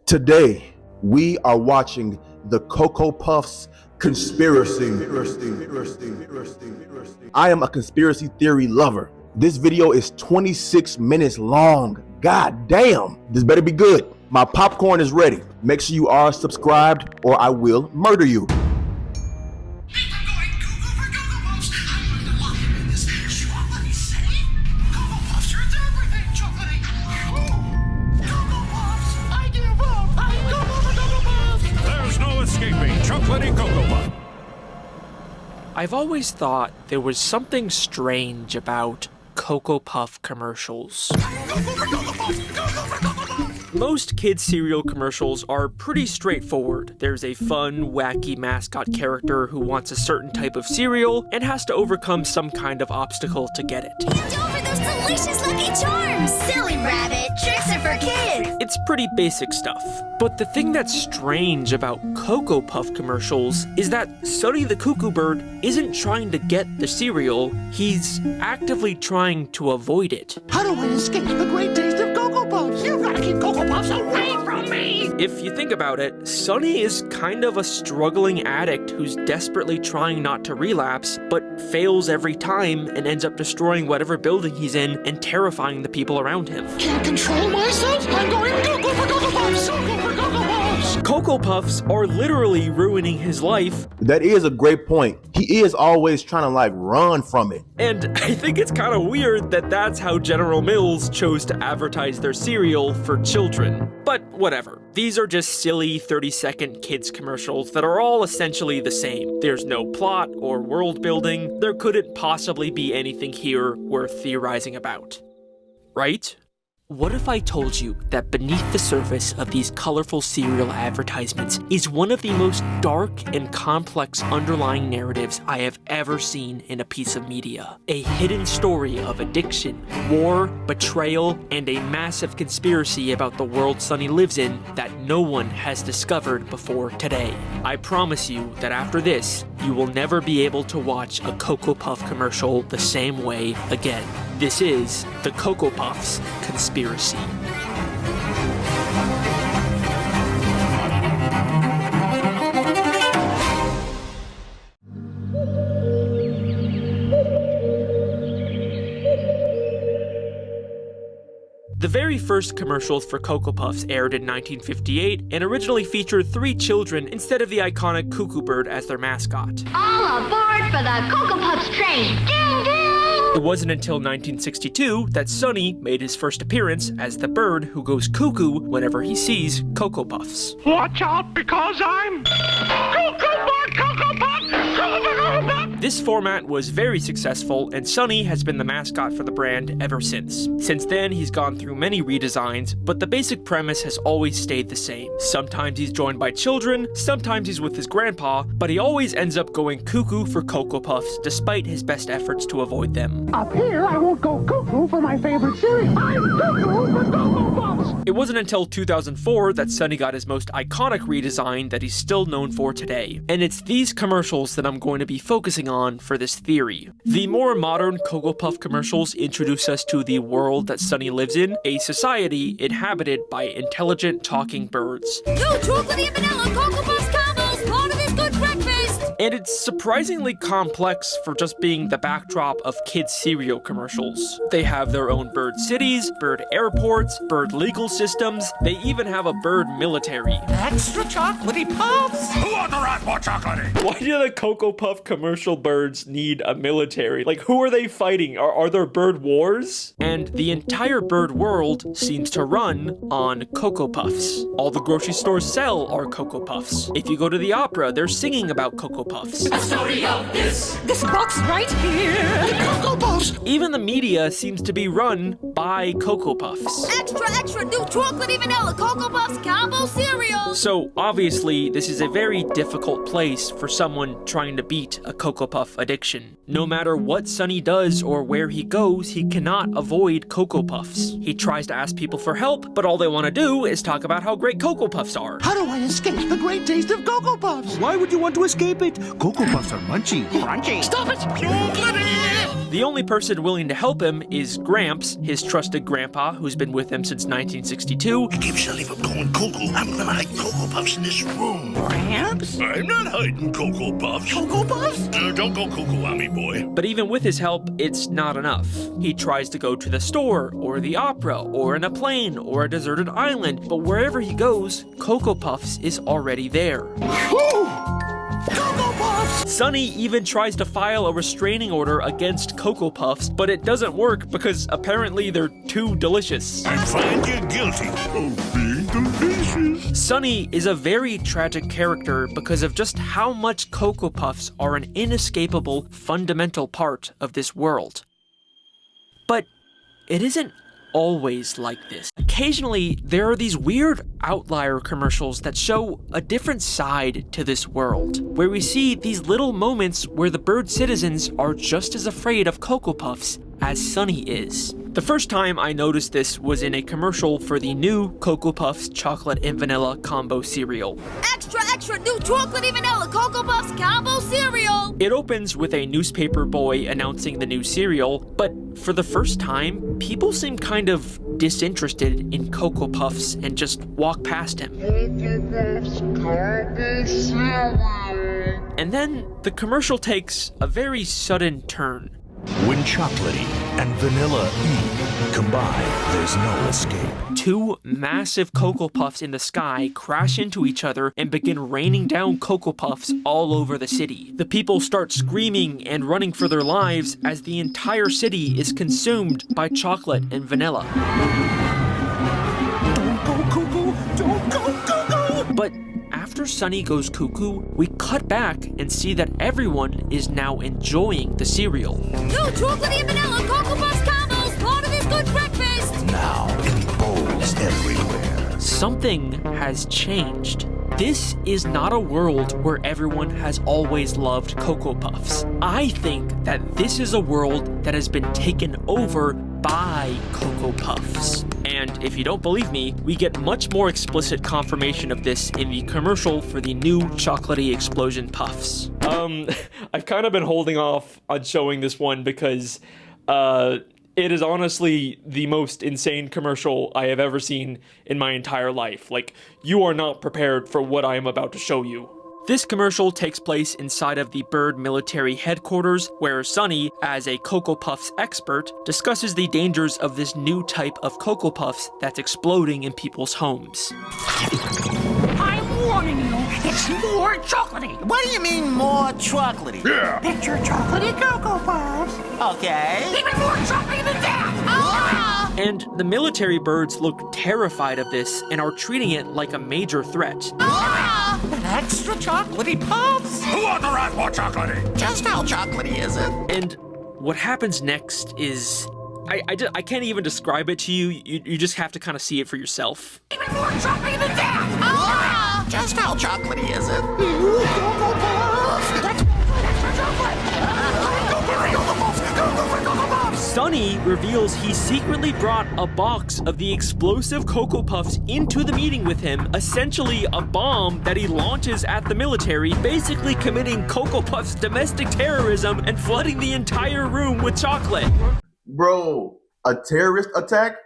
Today, we are watching the Cocoa Puffs conspiracy. I am a conspiracy theory lover. This video is 26 minutes long. God damn, this better be good. My popcorn is ready. Make sure you are subscribed or I will murder you. I've always thought there was something strange about Cocoa Puff commercials. Most kids' cereal commercials are pretty straightforward. There's a fun, wacky mascot character who wants a certain type of cereal and has to overcome some kind of obstacle to get it. Hand over those delicious Lucky Charms! Silly rabbit, tricks are for kids! It's pretty basic stuff. But the thing that's strange about Cocoa Puff commercials is that Sonny the Cuckoo Bird isn't trying to get the cereal, he's actively trying to avoid it. How do I escape the great taste of Cocoa Puffs? You've got to keep Cocoa Puffs away from me! If you think about it, Sonny is kind of a struggling addict who's desperately trying not to relapse, but fails every time and ends up destroying whatever building he's in and terrifying the people around him. Can't control myself? I'm going Cocoa for Cocoa Puffs! Cocoa for Cocoa Puffs! Cocoa Puffs are literally ruining his life. That is a great point. He is always trying to run from it. And I think it's kind of weird that that's how General Mills chose to advertise their cereal for children. But whatever. These are just silly 30-second kids commercials that are all essentially the same. There's no plot or world building. There couldn't possibly be anything here worth theorizing about. Right? What if I told you that beneath the surface of these colorful cereal advertisements is one of the most dark and complex underlying narratives I have ever seen in a piece of media? A hidden story of addiction, war, betrayal, and a massive conspiracy about the world Sonny lives in that no one has discovered before today. I promise you that after this, you will never be able to watch a Cocoa Puff commercial the same way again. This is the Cocoa Puffs conspiracy. The very first commercials for Cocoa Puffs aired in 1958 and originally featured 3 children instead of the iconic Cuckoo Bird as their mascot. All aboard for the Cocoa Puffs train! Ding ding! It wasn't until 1962 that Sonny made his first appearance as the bird who goes cuckoo whenever he sees Cocoa Puffs. Watch out, because I'm Cocoa Puff, Cocoa Puff, Cocoa Puff! This format was very successful, and Sonny has been the mascot for the brand ever since. Since then, he's gone through many redesigns, but the basic premise has always stayed the same. Sometimes he's joined by children, sometimes he's with his grandpa, but he always ends up going cuckoo for Cocoa Puffs despite his best efforts to avoid them. Up here, I won't go cuckoo for my favorite cereal. I'm cuckoo for Cocoa Puffs! It wasn't until 2004 that Sonny got his most iconic redesign that he's still known for today. And it's these commercials that I'm going to be focusing on for this theory. The more modern Cocoa Puff commercials introduce us to the world that Sonny lives in, a society inhabited by intelligent talking birds. No chocolatey and vanilla Cocoa Puffs combos, part of this good breakfast! And it's surprisingly complex for just being the backdrop of kids' cereal commercials. They have their own bird cities, bird airports, bird legal systems, they even have a bird military. Extra chocolatey puffs! Who wants to run more chocolatey? Why do the Cocoa Puff commercial birds need a military? Who are they fighting? Are there bird wars? And the entire bird world seems to run on Cocoa Puffs. All the grocery stores sell are Cocoa Puffs. If you go to the opera, they're singing about Cocoa Puffs. The story of this box right here. The Cocoa Puffs! Even the media seems to be run by Cocoa Puffs. Extra, new chocolatey vanilla Cocoa Puffs combo cereal! So obviously, this is a very difficult place for someone trying to beat a Cocoa Puff addiction. No matter what Sonny does or where he goes, he cannot avoid Cocoa Puffs. He tries to ask people for help, but all they want to do is talk about how great Cocoa Puffs are. How do I escape the great taste of Cocoa Puffs? Why would you want to escape it? Cocoa Puffs are munchy. Crunchy. Stop it! Chocolatey! The only person willing to help him is Gramps, his trusted grandpa who's been with him since 1962. Keep Shelly from going cuckoo. I'm gonna hide Cocoa Puffs in this room. Gramps? I'm not hiding Cocoa Puffs. Cocoa Puffs? Don't go cuckoo on me, boy. But even with his help, it's not enough. He tries to go to the store, or the opera, or in a plane, or a deserted island, but wherever he goes, Cocoa Puffs is already there. Cocoa Puffs! Sunny even tries to file a restraining order against Cocoa Puffs, but it doesn't work because apparently they're too delicious. I find you guilty of being delicious. Sunny is a very tragic character because of just how much Cocoa Puffs are an inescapable, fundamental part of this world. But it isn't always like this. Occasionally, there are these weird outlier commercials that show a different side to this world, where we see these little moments where the bird citizens are just as afraid of Cocoa Puffs as Sunny is. The first time I noticed this was in a commercial for the new Cocoa Puffs chocolate and vanilla combo cereal. Extra, extra, new chocolate and vanilla Cocoa Puffs combo cereal! It opens with a newspaper boy announcing the new cereal, but for the first time, people seem kind of disinterested in Cocoa Puffs and just walk past him. And then the commercial takes a very sudden turn. When chocolatey and vanilla E combine, there's no escape. Two massive Cocoa Puffs in the sky crash into each other and begin raining down Cocoa Puffs all over the city. The people start screaming and running for their lives as the entire city is consumed by chocolate and vanilla. Don't go cuckoo! Don't go cuckoo! But after Sunny goes cuckoo, we cut back and see that everyone is now enjoying the cereal. New chocolate and vanilla Cocoa Puffs combos, part of this good breakfast! Now in bowls everywhere. Something has changed. This is not a world where everyone has always loved Cocoa Puffs. I think that this is a world that has been taken over by Cocoa Puffs. And if you don't believe me, we get much more explicit confirmation of this in the commercial for the new chocolatey explosion puffs. I've kind of been holding off on showing this one because it is honestly the most insane commercial I have ever seen in my entire life. Like, you are not prepared for what I am about to show you. This commercial takes place inside of the Bird military headquarters, where Sunny, as a Cocoa Puffs expert, discusses the dangers of this new type of Cocoa Puffs that's exploding in people's homes. I'm warning you, it's more chocolatey! What do you mean more chocolatey? Yeah. Picture chocolatey Cocoa Puffs! Okay. Even more chocolatey than that! And the military birds look terrified of this and are treating it like a major threat. Extra chocolatey puffs? Who wants to write more chocolatey? Just how chocolatey is it? And what happens next is... I can't even describe it to you. You just have to kind of see it for yourself. Even more chocolatey than that! Just how chocolatey is it? Cocoa Puffs! That's extra chocolate! Go for Cocoa Puffs! Go for Cocoa Puffs! Sunny reveals he secretly brought a box of the explosive Cocoa Puffs into the meeting with him, essentially a bomb that he launches at the military, basically committing Cocoa Puffs domestic terrorism and flooding the entire room with chocolate. Bro, a terrorist attack?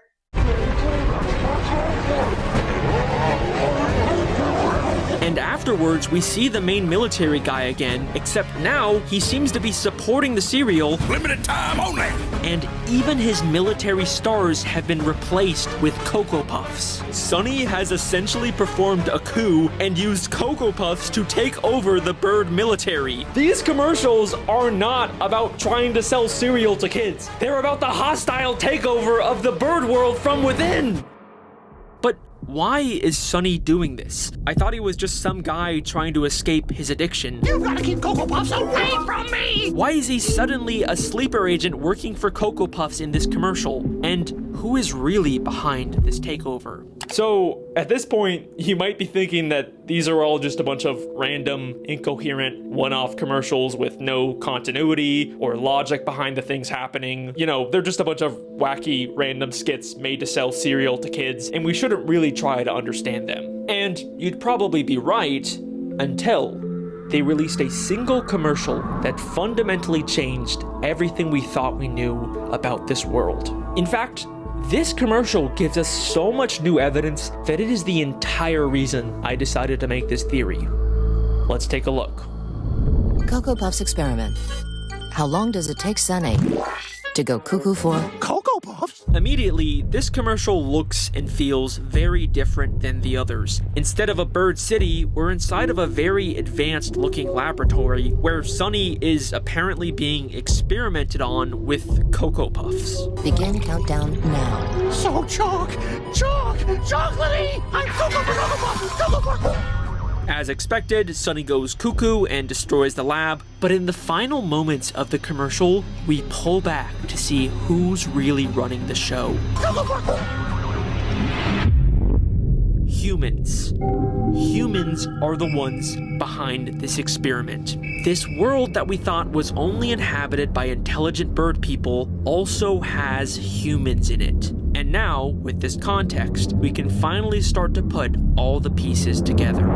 And afterwards, we see the main military guy again, except now he seems to be supporting the cereal, Limited time only. and even his military stars have been replaced with Cocoa Puffs. Sunny has essentially performed a coup and used Cocoa Puffs to take over the Bird military. These commercials are not about trying to sell cereal to kids. They're about the hostile takeover of the bird world from within. But why is Sunny doing this? I thought he was just some guy trying to escape his addiction. You've got to keep Cocoa Puffs away from me! Why is he suddenly a sleeper agent working for Cocoa Puffs in this commercial? And who is really behind this takeover? So, at this point, you might be thinking that these are all just a bunch of random, incoherent, one-off commercials with no continuity or logic behind the things happening. You know, they're just a bunch of wacky, random skits made to sell cereal to kids, and we shouldn't really try to understand them. And you'd probably be right until they released a single commercial that fundamentally changed everything we thought we knew about this world. In fact, this commercial gives us so much new evidence that it is the entire reason I decided to make this theory. Let's take a look. Cocoa Puffs experiment. How long does it take Sunny to go cuckoo for? Cocoa Puffs? Immediately, this commercial looks and feels very different than the others. Instead of a bird city, we're inside of a very advanced looking laboratory where Sunny is apparently being experimented on with Cocoa Puffs. Begin countdown now. So chocolatey! I'm Cocoa Puffs! Cocoa Puffs! As expected, Sunny goes cuckoo and destroys the lab, but in the final moments of the commercial, we pull back to see who's really running the show. Humans. Humans are the ones behind this experiment. This world that we thought was only inhabited by intelligent bird people also has humans in it. And now, with this context, we can finally start to put all the pieces together.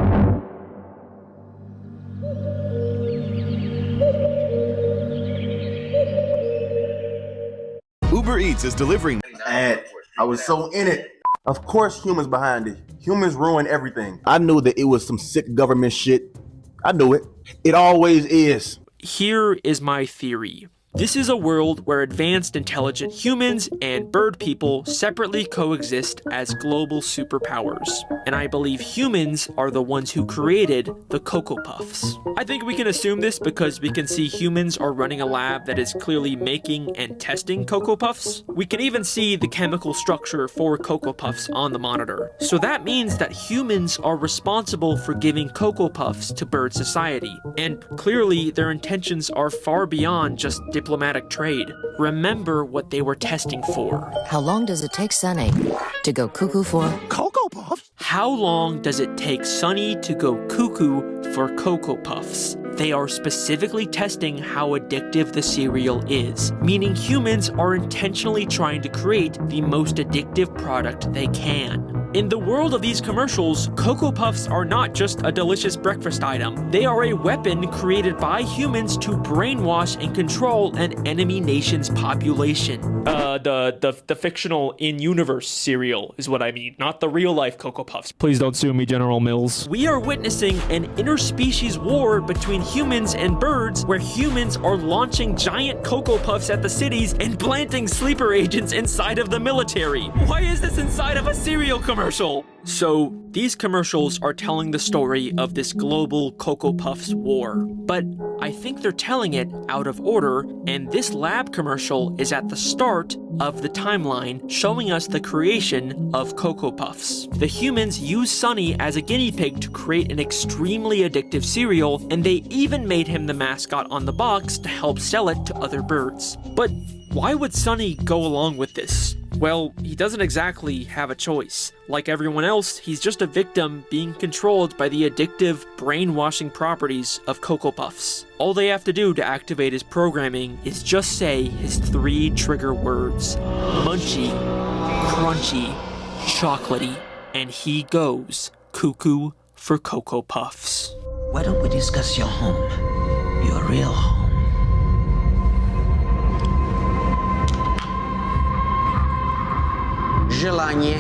Uber Eats is delivering. And I was so in it. Of course humans behind it. Humans ruin everything. I knew that it was some sick government shit. I knew it. It always is. Here is my theory. This is a world where advanced intelligent humans and bird people separately coexist as global superpowers. And I believe humans are the ones who created the Cocoa Puffs. I think we can assume this because we can see humans are running a lab that is clearly making and testing Cocoa Puffs. We can even see the chemical structure for Cocoa Puffs on the monitor. So that means that humans are responsible for giving Cocoa Puffs to bird society. And clearly their intentions are far beyond just diplomatic trade. Remember what they were testing for. How long does it take Sunny to go cuckoo for? Cocoa Puffs? How long does it take Sunny to go cuckoo for Cocoa Puffs? They are specifically testing how addictive the cereal is, meaning humans are intentionally trying to create the most addictive product they can. In the world of these commercials, Cocoa Puffs are not just a delicious breakfast item. They are a weapon created by humans to brainwash and control an enemy nation's population. The fictional in-universe cereal is what I mean, not the real-life Cocoa Puffs. Please don't sue me, General Mills. We are witnessing an interspecies war between humans and birds, where humans are launching giant Cocoa Puffs at the cities and planting sleeper agents inside of the military. Why is this inside of a cereal commercial? So, these commercials are telling the story of this global Cocoa Puffs war, but I think they're telling it out of order, and this lab commercial is at the start of the timeline, showing us the creation of Cocoa Puffs. The humans use Sunny as a guinea pig to create an extremely addictive cereal, and they even made him the mascot on the box to help sell it to other birds. But why would Sunny go along with this? Well, he doesn't exactly have a choice. Like everyone else, he's just a victim being controlled by the addictive, brainwashing properties of Cocoa Puffs. All they have to do to activate his programming is just say his 3 trigger words: munchy, crunchy, chocolatey, and he goes cuckoo for Cocoa Puffs. Why don't we discuss your home? Your real home. Желание.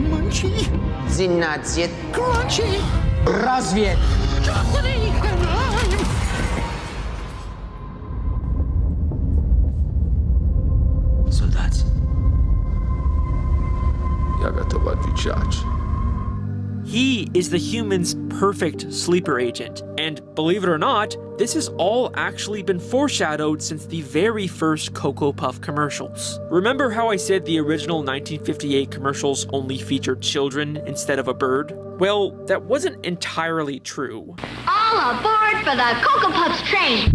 Munchy. 12. Crunchy. Разве. Chocolatey. Солдат. Я готов отвечать. He is the human's perfect sleeper agent, and believe it or not, this has all actually been foreshadowed since the very first Cocoa Puff commercials. Remember how I said the original 1958 commercials only featured children instead of a bird? Well, that wasn't entirely true. All aboard for the Cocoa Puffs train!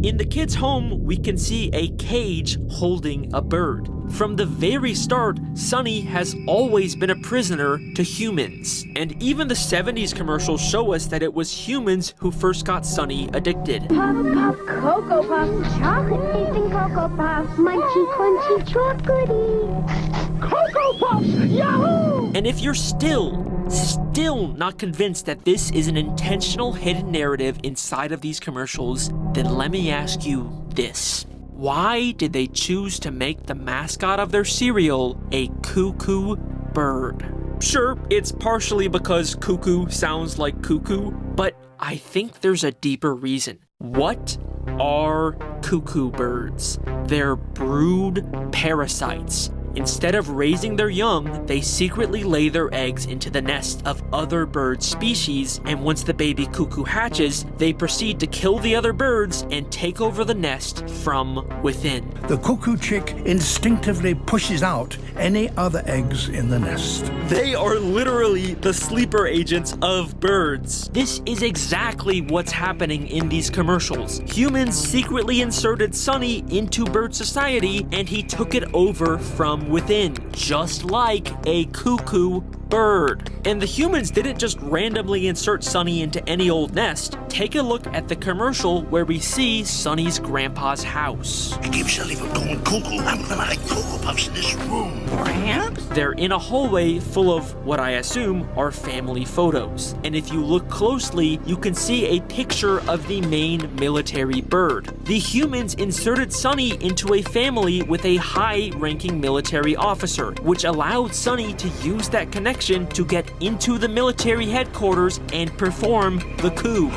In the kid's home, we can see a cage holding a bird. From the very start, Sunny has always been a prisoner to humans. And even the 70s commercials show us that it was humans who first got Sunny addicted. Puff, puff, Cocoa Puffs, chocolate tasting Cocoa Puffs, munchy, crunchy, chocolatey. Cocoa Puffs. Yahoo! And if you're still still not convinced that this is an intentional hidden narrative inside of these commercials, then let me ask you this. Why did they choose to make the mascot of their cereal a cuckoo bird? Sure, it's partially because cuckoo sounds like cuckoo, but I think there's a deeper reason. What are cuckoo birds? They're brood parasites. Instead of raising their young, they secretly lay their eggs into the nest of other bird species, and once the baby cuckoo hatches, they proceed to kill the other birds and take over the nest from within. The cuckoo chick instinctively pushes out any other eggs in the nest. They are literally the sleeper agents of birds. This is exactly what's happening in these commercials. Humans secretly inserted Sunny into bird society, and he took it over from within, just like a cuckoo bird. And the humans didn't just randomly insert Sunny into any old nest. Take a look at the commercial where we see Sunny's grandpa's house. I keep Sully from going cuckoo. I'm gonna hide Cocoa Puffs in this room. Gramps? They're in a hallway full of what I assume are family photos. And if you look closely, you can see a picture of the main military bird. The humans inserted Sunny into a family with a high-ranking military officer, which allowed Sunny to use that connection to get into the military headquarters and perform the coup.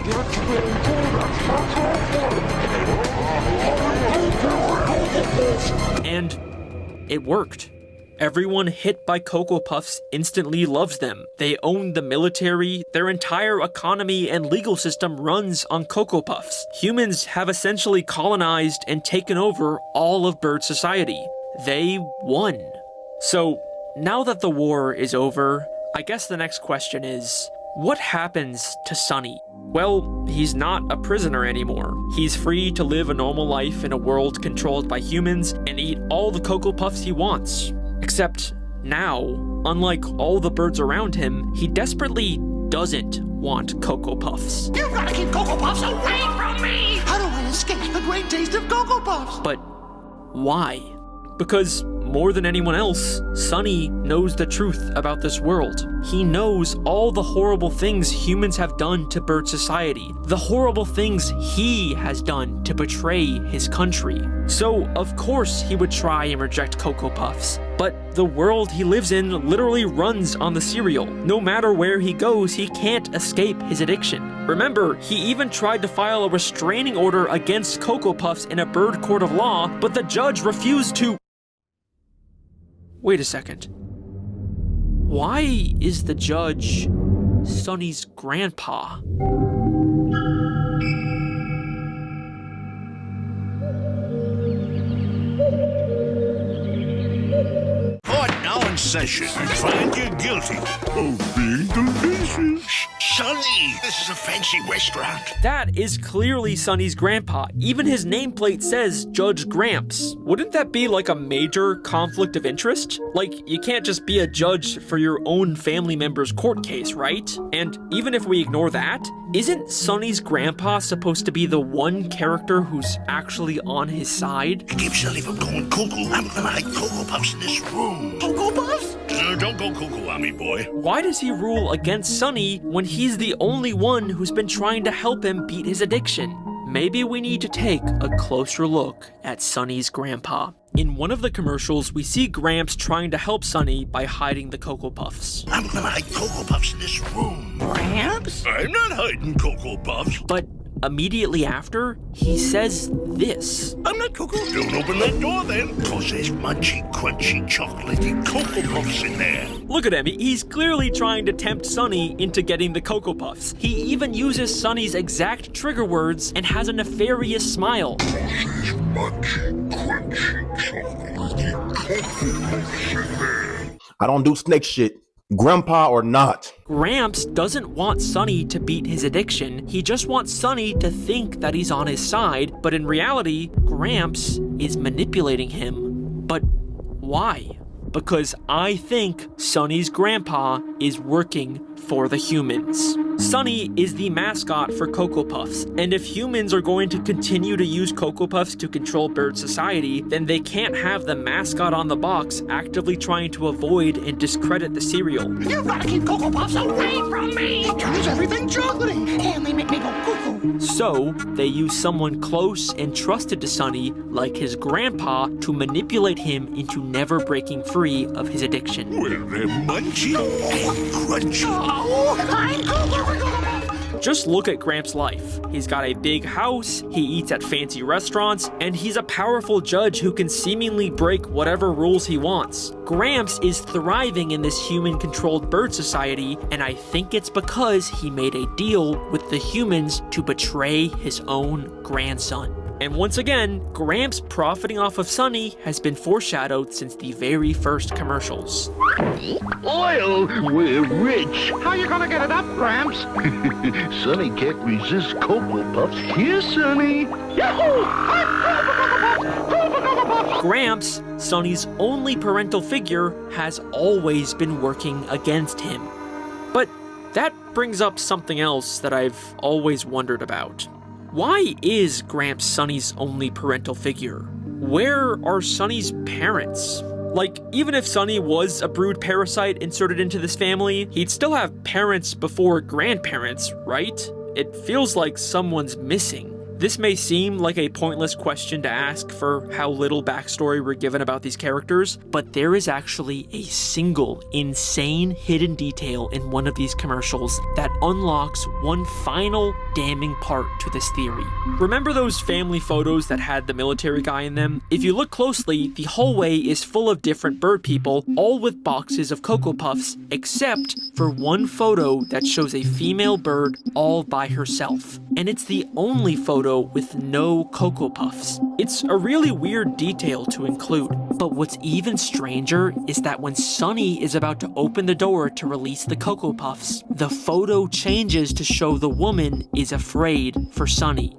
And it worked. Everyone hit by Cocoa Puffs instantly loves them. They own the military, their entire economy and legal system runs on Cocoa Puffs. Humans have essentially colonized and taken over all of bird society. They won. So, now that the war is over, I guess the next question is, what happens to Sunny? Well, he's not a prisoner anymore. He's free to live a normal life in a world controlled by humans and eat all the Cocoa Puffs he wants. Except now, unlike all the birds around him, he desperately doesn't want Cocoa Puffs. You've got to keep Cocoa Puffs away from me! How do I escape the great taste of Cocoa Puffs? But why? Because more than anyone else, Sunny knows the truth about this world. He knows all the horrible things humans have done to bird society, the horrible things he has done to betray his country. So, of course, he would try and reject Cocoa Puffs. But the world he lives in literally runs on the cereal. No matter where he goes, he can't escape his addiction. Remember, he even tried to file a restraining order against Cocoa Puffs in a bird court of law, but the judge refused to. Wait a second. Why is the judge Sunny's grandpa? Court now in session. I find you guilty of being delicious. Sonny, this is a fancy restaurant. That is clearly Sunny's grandpa. Even his nameplate says Judge Gramps. Wouldn't that be like a major conflict of interest? Like, you can't just be a judge for your own family member's court case, right? And even if we ignore that, isn't Sunny's grandpa supposed to be the one character who's actually on his side? I keep Sully from going cuckoo. I'm gonna hide Cocoa Puffs in this room. Cocoa Puffs? Don't go cuckoo on me, boy. Why does he rule against Sunny when he's the only one who's been trying to help him beat his addiction? Maybe we need to take a closer look at Sunny's grandpa. In one of the commercials, we see Gramps trying to help Sunny by hiding the Cocoa Puffs. I'm gonna hide Cocoa Puffs in this room. Gramps? I'm not hiding Cocoa Puffs. But immediately after, he says this. I'm not cuckoo. Don't open that door then, cause there's munchy, crunchy, chocolatey Cocoa Puffs in there. Look at him, he's clearly trying to tempt Sunny into getting the Cocoa Puffs. He even uses Sunny's exact trigger words and has a nefarious smile. There's munchy, crunchy, chocolatey Cocoa Puffs in there. I don't do snake shit. Grandpa or not. Gramps doesn't want Sunny to beat his addiction, he just wants Sunny to think that he's on his side, but in reality, Gramps is manipulating him. But why? Because I think Sunny's grandpa is working for the humans. Sunny is the mascot for Cocoa Puffs, and if humans are going to continue to use Cocoa Puffs to control bird society, then they can't have the mascot on the box actively trying to avoid and discredit the cereal. You've got to keep Cocoa Puffs away from me! It turns everything chocolatey, and they make me go cuckoo. So, they use someone close and trusted to Sunny, like his grandpa, to manipulate him into never breaking free of his addiction. Well, they're munchy and crunchy. Oh, I'm Cocoa Puff! Just look at Gramps' life. He's got a big house, he eats at fancy restaurants, and he's a powerful judge who can seemingly break whatever rules he wants. Gramps is thriving in this human-controlled bird society, and I think it's because he made a deal with the humans to betray his own grandson. And once again, Gramps profiting off of Sunny has been foreshadowed since the very first commercials. Oil, we're rich. How you gonna get it up, Gramps? Sonny can't resist Cocoa Puffs. Here, Sonny. Yahoo! I'm Gramps, Sunny's only parental figure, has always been working against him. But that brings up something else that I've always wondered about. Why is Gramps Sunny's only parental figure? Where are Sunny's parents? Like, even if Sunny was a brood parasite inserted into this family, he'd still have parents before grandparents, right? It feels like someone's missing. This may seem like a pointless question to ask for how little backstory we're given about these characters, but there is actually a single insane hidden detail in one of these commercials that unlocks one final damning part to this theory. Remember those family photos that had the military guy in them? If you look closely, the hallway is full of different bird people, all with boxes of Cocoa Puffs, except for one photo that shows a female bird all by herself. And it's the only photo with no Cocoa Puffs. It's a really weird detail to include, but what's even stranger is that when Sunny is about to open the door to release the Cocoa Puffs, the photo changes to show the woman is afraid for Sunny.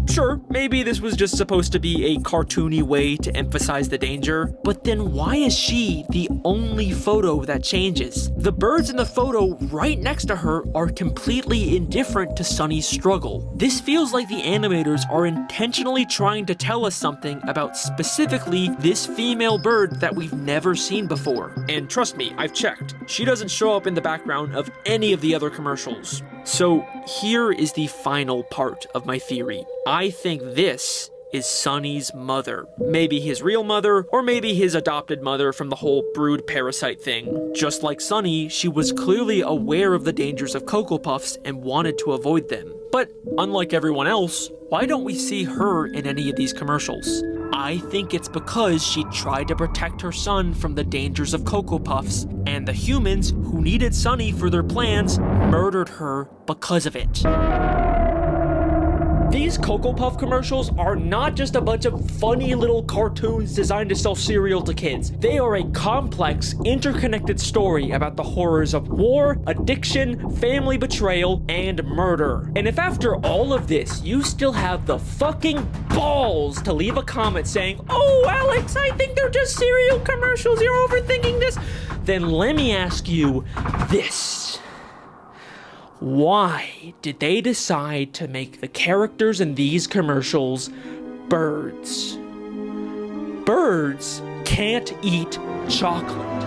Sure, maybe this was just supposed to be a cartoony way to emphasize the danger, but then why is she the only photo that changes? The birds in the photo right next to her are completely indifferent to Sunny's struggle. This feels like the animators are intentionally trying to tell us something about specifically this female bird that we've never seen before. And trust me, I've checked. She doesn't show up in the background of any of the other commercials. So here is the final part of my theory. I think this is Sunny's mother. Maybe his real mother, or maybe his adopted mother from the whole brood parasite thing. Just like Sunny, she was clearly aware of the dangers of Cocoa Puffs and wanted to avoid them. But unlike everyone else, why don't we see her in any of these commercials? I think it's because she tried to protect her son from the dangers of Cocoa Puffs, and the humans who needed Sunny for their plans murdered her because of it. These Cocoa Puff commercials are not just a bunch of funny little cartoons designed to sell cereal to kids. They are a complex, interconnected story about the horrors of war, addiction, family betrayal, and murder. And if after all of this, you still have the fucking balls to leave a comment saying, "Oh, Alex, I think they're just cereal commercials, you're overthinking this," then let me ask you this. Why did they decide to make the characters in these commercials birds? Birds can't eat chocolate.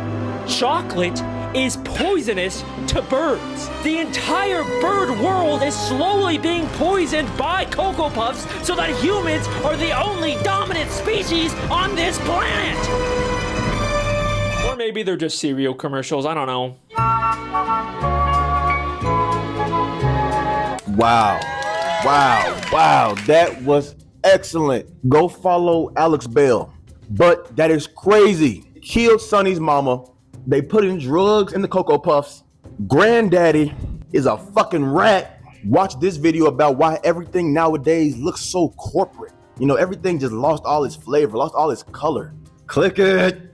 Chocolate is poisonous to birds. The entire bird world is slowly being poisoned by Cocoa Puffs so that humans are the only dominant species on this planet. Or maybe they're just cereal commercials, I don't know. Wow, that was excellent. Go follow Alex Bale. But that is crazy. Killed Sunny's mama. They put in drugs in the Cocoa Puffs. Granddaddy is a fucking rat. Watch this video about why everything nowadays looks so corporate. You know, everything just lost all its flavor, lost all its color. Click it.